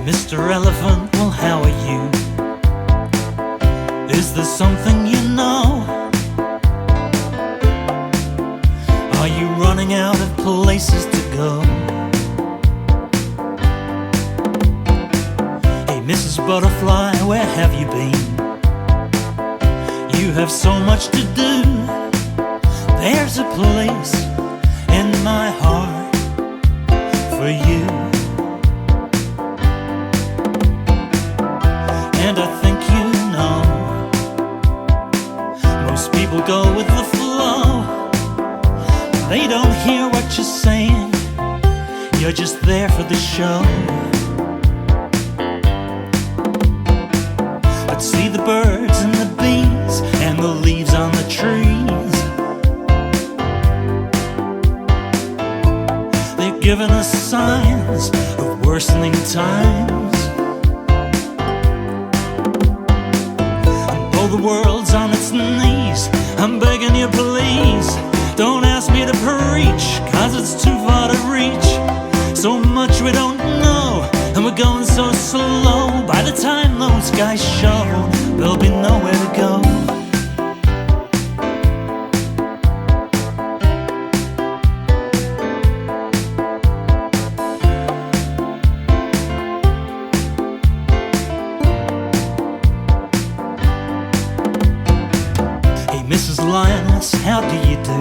Mr. Elephant, well, how are you? Is there something you know? Are you running out of places to go? Hey, Mrs. Butterfly, where have you been? You have so much to do. There's a place in my heart for you. And I think you know, most people go with the flow. They don't hear what you're saying, you're just there for the show. But see the birds and the bees and the leaves on the trees. They're giving us signs of worsening times. The world's on its knees, I'm begging you please, don't ask me to preach, cause it's too far to reach. So much we don't know, and we're going so slow. By the time those guys show, there'll be nowhere to go. Mrs. Lioness, how do you do?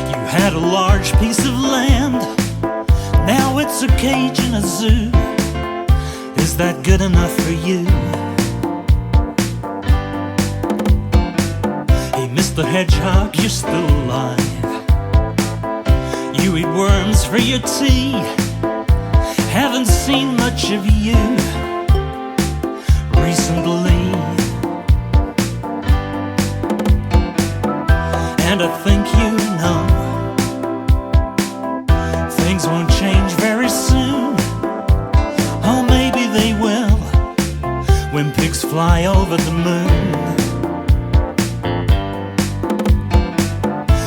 You had a large piece of land, now it's a cage in a zoo. Is that good enough for you? Hey, Mr. Hedgehog, you're still alive. You eat worms for your tea. Haven't seen much of you recently. And I think you know, things won't change very soon. Oh, maybe they will, when pigs fly over the moon.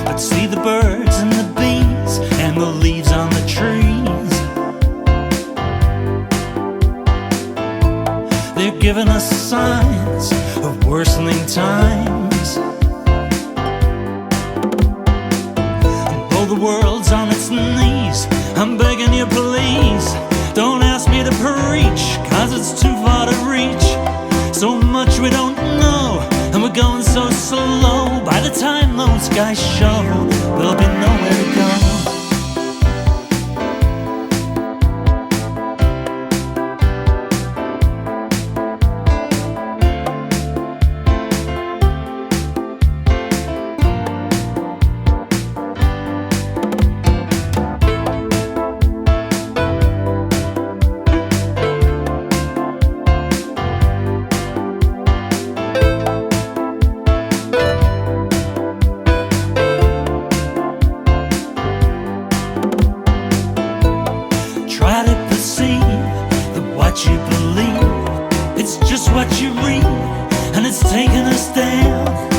But see the birds and the bees and the leaves on the trees. They're giving us signs of worsening times. The world's on its knees, I'm begging you please, don't ask me to preach, cause it's too far to reach. So much we don't know, and we're going so slow. By the time those guys show, there'll be nowhere to go. Try to perceive that what you believe, it's just what you read, and it's taking us down.